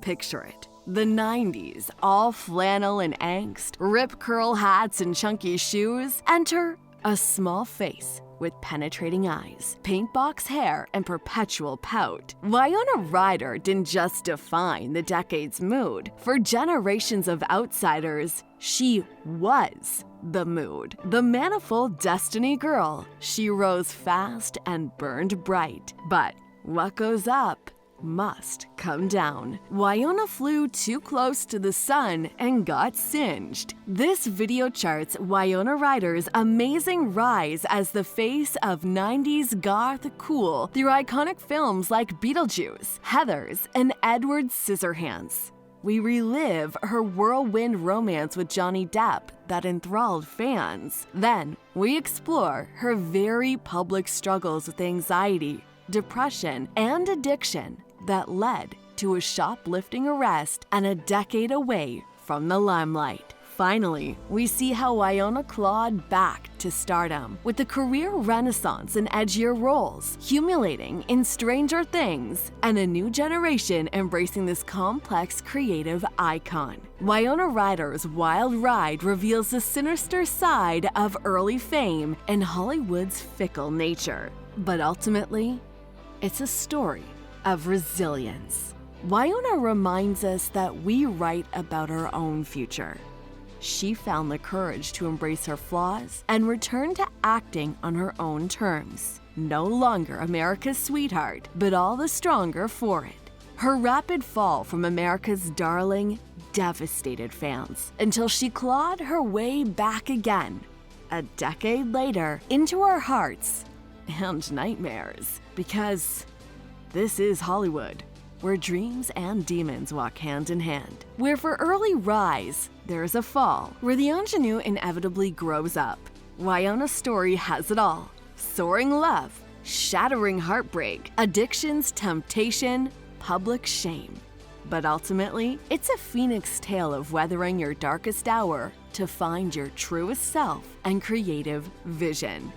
Picture it. The 90s, all flannel and angst, rip curl hats and chunky shoes. Enter a small face with penetrating eyes, pink box hair, and perpetual pout. Winona Ryder didn't just define the decade's mood. For generations of outsiders, she was the mood. The manifold destiny girl. She rose fast and burned bright. But what goes up must come down. Winona flew too close to the sun and got singed. This video charts Winona Ryder's amazing rise as the face of 90s goth cool through iconic films like Beetlejuice, Heathers, and Edward Scissorhands. We relive her whirlwind romance with Johnny Depp that enthralled fans. Then, we explore her very public struggles with anxiety, depression, and addiction that led to a shoplifting arrest and a decade away from the limelight. Finally, we see how Winona clawed back to stardom with a career renaissance in edgier roles, humiliating in Stranger Things, and a new generation embracing this complex creative icon. Winona Ryder's wild ride reveals the sinister side of early fame and Hollywood's fickle nature. But ultimately, it's a story of resilience. Winona reminds us that we write about our own future. She found the courage to embrace her flaws and return to acting on her own terms. No longer America's sweetheart, but all the stronger for it. Her rapid fall from America's darling devastated fans until she clawed her way back again, a decade later, into our hearts and nightmares. Because this is Hollywood, where dreams and demons walk hand in hand. Where for early rise, there's a fall. Where the ingenue inevitably grows up. Winona's story has it all. Soaring love, shattering heartbreak, addictions, temptation, public shame. But ultimately, it's a phoenix tale of weathering your darkest hour to find your truest self and creative vision.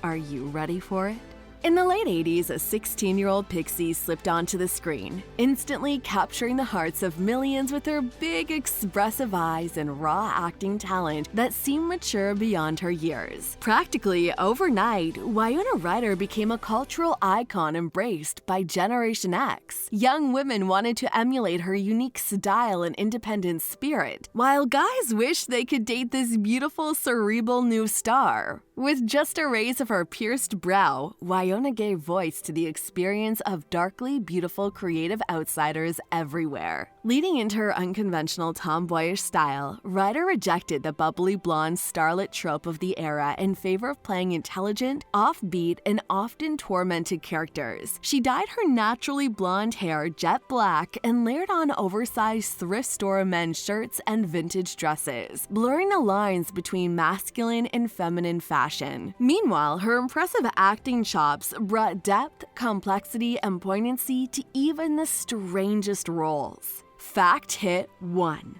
Are you ready for it? In the late 80s, a 16-year-old pixie slipped onto the screen, instantly capturing the hearts of millions with her big, expressive eyes and raw acting talent that seemed mature beyond her years. Practically overnight, Winona Ryder became a cultural icon embraced by Generation X. Young women wanted to emulate her unique style and independent spirit, while guys wished they could date this beautiful, cerebral new star. With just a raise of her pierced brow, Winona gave voice to the experience of darkly beautiful creative outsiders everywhere. Leading into her unconventional tomboyish style, Ryder rejected the bubbly blonde starlet trope of the era in favor of playing intelligent, offbeat, and often tormented characters. She dyed her naturally blonde hair jet black and layered on oversized thrift store men's shirts and vintage dresses, blurring the lines between masculine and feminine fashion. Meanwhile, her impressive acting chops brought depth, complexity, and poignancy to even the strangest roles. Fact hit 1.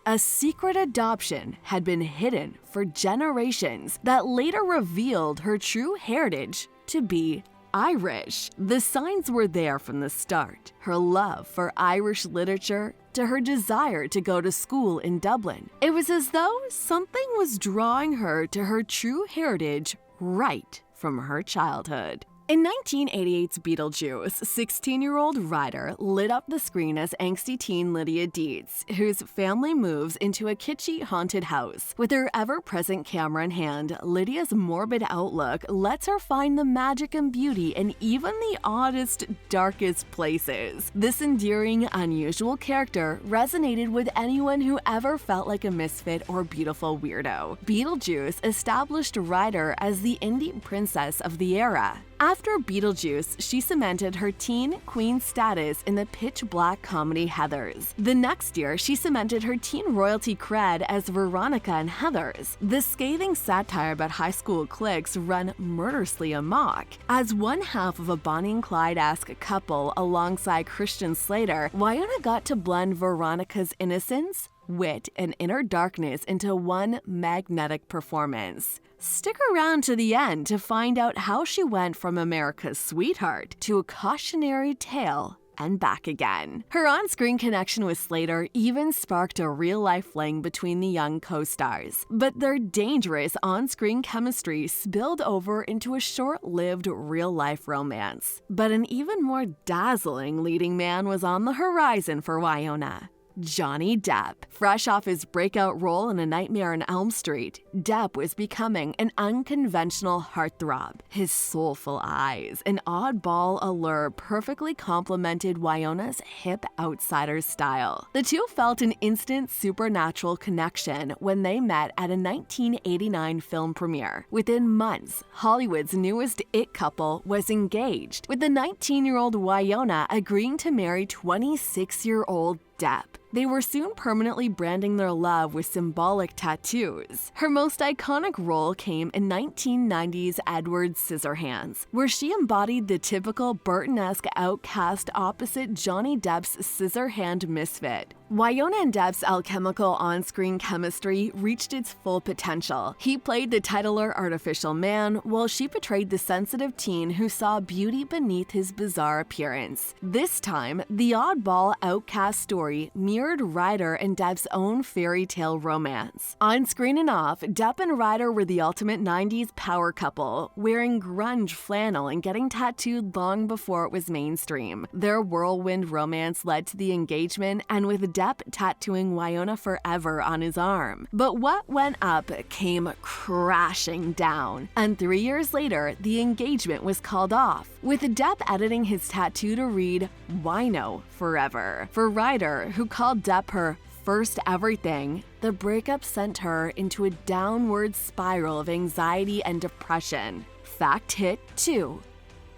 A secret adoption had been hidden for generations that later revealed her true heritage to be Irish. The signs were there from the start. Her love for Irish literature to her desire to go to school in Dublin. It was as though something was drawing her to her true heritage right from her childhood. In 1988's Beetlejuice, 16-year-old Ryder lit up the screen as angsty teen Lydia Dietz, whose family moves into a kitschy haunted house. With her ever-present camera in hand, Lydia's morbid outlook lets her find the magic and beauty in even the oddest, darkest places. This endearing, unusual character resonated with anyone who ever felt like a misfit or beautiful weirdo. Beetlejuice established Ryder as the indie princess of the era. After Beetlejuice, she cemented her teen queen status in the pitch-black comedy Heathers. The next year, she cemented her teen royalty cred as Veronica in Heathers. The scathing satire about high school cliques run murderously amok. As one half of a Bonnie and Clyde-esque couple alongside Christian Slater, Winona got to blend Veronica's innocence, wit, and inner darkness into one magnetic performance. Stick around to the end to find out how she went from America's sweetheart to a cautionary tale and back again. Her on-screen connection with Slater even sparked a real-life fling between the young co-stars, but their dangerous on-screen chemistry spilled over into a short-lived real-life romance. But an even more dazzling leading man was on the horizon for Winona. Johnny Depp. Fresh off his breakout role in A Nightmare on Elm Street, Depp was becoming an unconventional heartthrob. His soulful eyes and oddball allure perfectly complemented Winona's hip outsider style. The two felt an instant supernatural connection when they met at a 1989 film premiere. Within months, Hollywood's newest it couple was engaged, with the 19-year-old Winona agreeing to marry 26-year-old Depp. They were soon permanently branding their love with symbolic tattoos. Her most iconic role came in 1990's Edward Scissorhands, where she embodied the typical Burton-esque outcast opposite Johnny Depp's scissorhand misfit. Winona and Depp's alchemical on-screen chemistry reached its full potential. He played the titular artificial man, while she portrayed the sensitive teen who saw beauty beneath his bizarre appearance. This time, the oddball outcast story mirrored Ryder and Depp's own fairy tale romance. On-screen and off, Depp and Ryder were the ultimate 90s power couple, wearing grunge flannel and getting tattooed long before it was mainstream. Their whirlwind romance led to the engagement, and with Depp tattooing Winona forever on his arm. But what went up came crashing down, and 3 years later, the engagement was called off, with Depp editing his tattoo to read Wino forever. For Ryder, who called Depp her first everything, the breakup sent her into a downward spiral of anxiety and depression. Fact hit 2.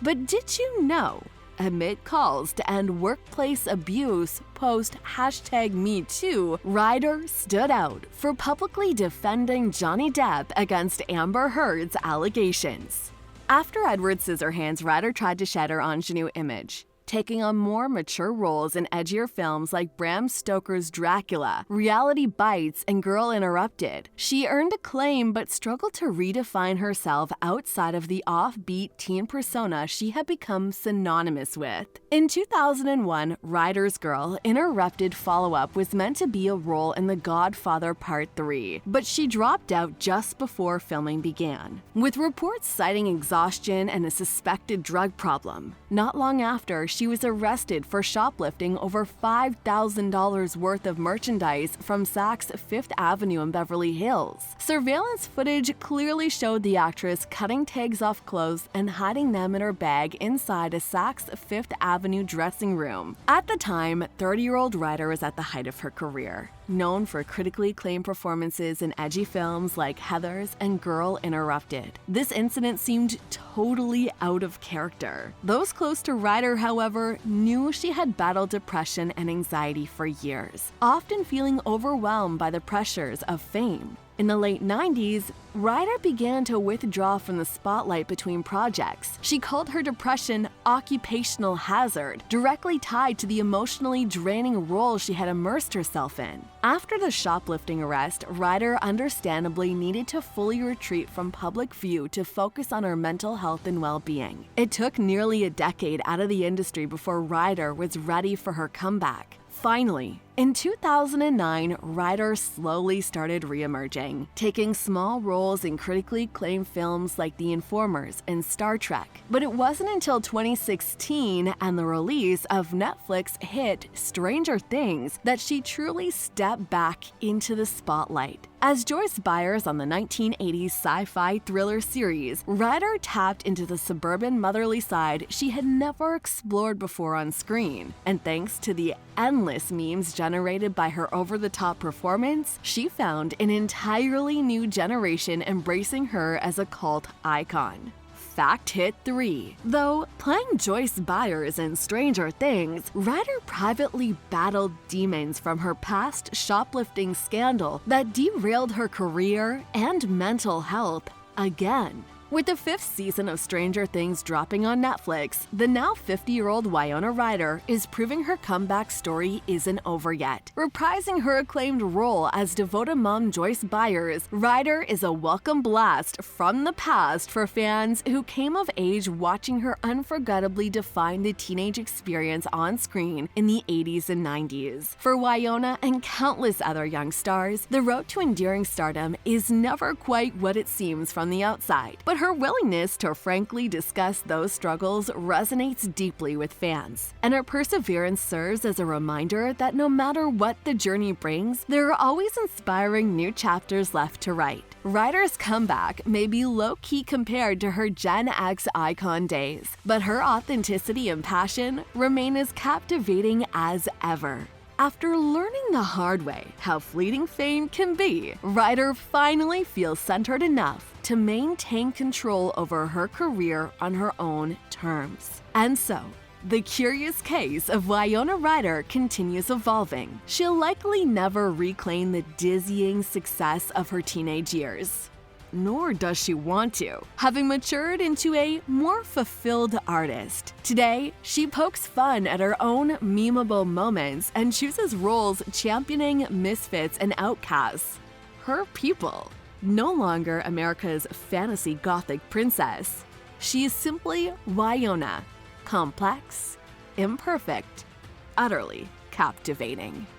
But did you know? Amid calls to end workplace abuse post #MeToo, Ryder stood out for publicly defending Johnny Depp against Amber Heard's allegations. After Edward Scissorhands, Ryder tried to shed her ingenue image, taking on more mature roles in edgier films like Bram Stoker's Dracula, Reality Bites, and Girl Interrupted. She earned acclaim but struggled to redefine herself outside of the offbeat teen persona she had become synonymous with. In 2001, Ryder's Girl Interrupted follow-up was meant to be a role in The Godfather Part 3, but she dropped out just before filming began, with reports citing exhaustion and a suspected drug problem. Not long after, she was arrested for shoplifting over $5,000 worth of merchandise from Saks Fifth Avenue in Beverly Hills. Surveillance footage clearly showed the actress cutting tags off clothes and hiding them in her bag inside a Saks Fifth Avenue dressing room. At the time, 30-year-old Ryder was at the height of her career, known for critically acclaimed performances in edgy films like Heathers and Girl Interrupted. This incident seemed totally out of character. Those close to Ryder, however, knew she had battled depression and anxiety for years, often feeling overwhelmed by the pressures of fame. In the late 90s, Ryder began to withdraw from the spotlight between projects. She called her depression occupational hazard, directly tied to the emotionally draining role she had immersed herself in. After the shoplifting arrest, Ryder understandably needed to fully retreat from public view to focus on her mental health and well-being. It took nearly a decade out of the industry before Ryder was ready for her comeback. Finally, in 2009, Ryder slowly started re-emerging, taking small roles in critically acclaimed films like The Informers and Star Trek. But it wasn't until 2016 and the release of Netflix hit Stranger Things that she truly stepped back into the spotlight. As Joyce Byers on the 1980s sci-fi thriller series, Ryder tapped into the suburban motherly side she had never explored before on screen. And thanks to the endless memes generated by her over-the-top performance, she found an entirely new generation embracing her as a cult icon. Fact hit 3. Though playing Joyce Byers in Stranger Things, Ryder privately battled demons from her past shoplifting scandal that derailed her career and mental health again. With the 5th season of Stranger Things dropping on Netflix, the now 50-year-old Winona Ryder is proving her comeback story isn't over yet. Reprising her acclaimed role as devoted mom Joyce Byers, Ryder is a welcome blast from the past for fans who came of age watching her unforgettably define the teenage experience on screen in the 80s and 90s. For Winona and countless other young stars, the road to enduring stardom is never quite what it seems from the outside, but her willingness to frankly discuss those struggles resonates deeply with fans. And her perseverance serves as a reminder that no matter what the journey brings, there are always inspiring new chapters left to write. Ryder's comeback may be low-key compared to her Gen X icon days, but her authenticity and passion remain as captivating as ever. After learning the hard way how fleeting fame can be, Ryder finally feels centered enough to maintain control over her career on her own terms. And so, the curious case of Winona Ryder continues evolving. She'll likely never reclaim the dizzying success of her teenage years. Nor does she want to, having matured into a more fulfilled artist. Today, she pokes fun at her own memeable moments and chooses roles championing misfits and outcasts. Her people. No longer America's fantasy gothic princess. She is simply Winona. Complex, imperfect, utterly captivating.